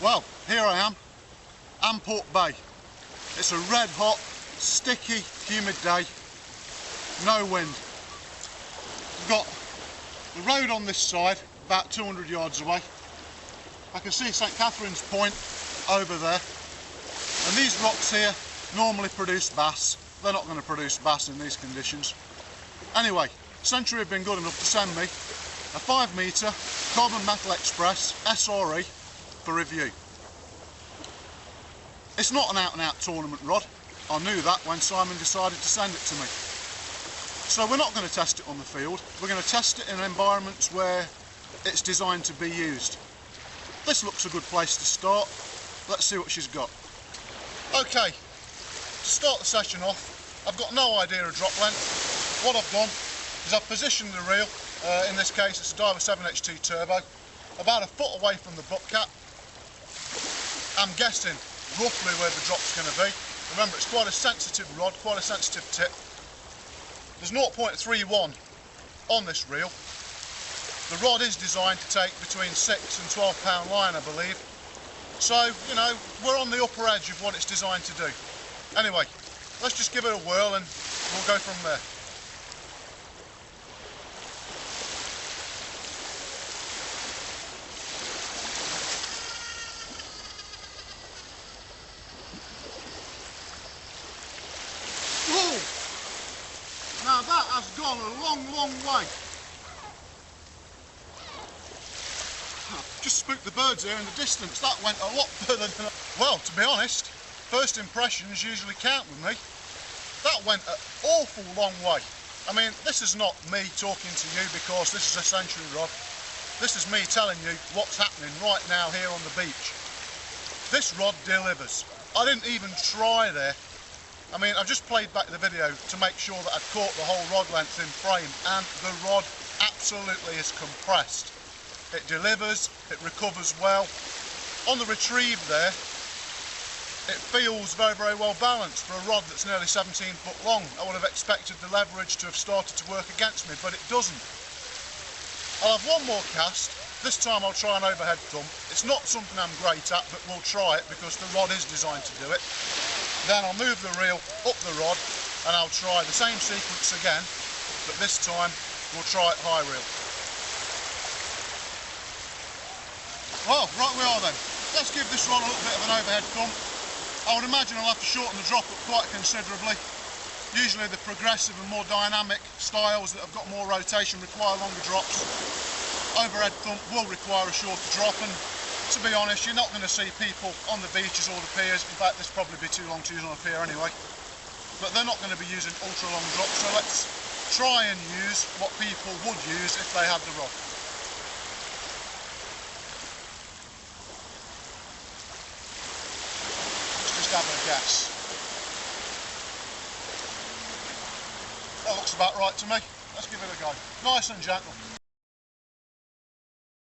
Well, here I am, Amport Bay. It's a red hot, sticky, humid day, no wind. We've got the road on this side, about 200 yards away. I can see St Catherine's Point over there. And these rocks here normally produce bass. They're not going to produce bass in these conditions. Anyway, Century have been good enough to send me a 5 metre Carbon Metal Express SRE for review. It's not an out and out tournament rod. I knew that when Simon decided to send it to me. So we're not going to test it on the field. We're going to test it in environments where it's designed to be used. This looks a good place to start. Let's see what she's got. Okay, to start the session off, I've got no idea of drop length. What I've done is I've positioned the reel, in this case it's a Diver 7HT Turbo, about a foot away from the butt cap. I'm guessing roughly where the drop's going to be. Remember, it's quite a sensitive rod, quite a sensitive tip. There's 0.31 on this reel. The rod is designed to take between 6 and 12 pound line, I believe. So, you know, we're on the upper edge of what it's designed to do. Anyway, let's just give it a whirl and we'll go from there. Whoa! Now that has gone a long way. Just spooked the birds here in the distance. That went a lot further than... Well, to be honest, first impressions usually count with me. That went an awful long way. I mean, this is not me talking to you because this is a Century rod. This is me telling you what's happening right now here on the beach. This rod delivers. I didn't even try there. I mean, I've just played back the video to make sure that I'd caught the whole rod length in frame, and the rod absolutely is compressed. It delivers, it recovers well. On the retrieve there, it feels very well balanced for a rod that's nearly 17 foot long. I would have expected the leverage to have started to work against me, but it doesn't. I'll have one more cast. This time I'll try an overhead thump. It's not something I'm great at, but we'll try it because the rod is designed to do it. Then I'll move the reel up the rod and I'll try the same sequence again, but this time we'll try it high reel. Well, right we are then. Let's give this rod a little bit of an overhead thump. I would imagine I'll have to shorten the drop up quite considerably. Usually the progressive and more dynamic styles that have got more rotation require longer drops. Overhead thump will require a shorter drop, and to be honest, you're not going to see people on the beaches or the piers. In fact, this probably be too long to use on a pier anyway. But they're not going to be using ultra long drops, so let's try and use what people would use if they had the rod. Have a guess. That looks about right to me. Let's give it a go. Nice and gentle.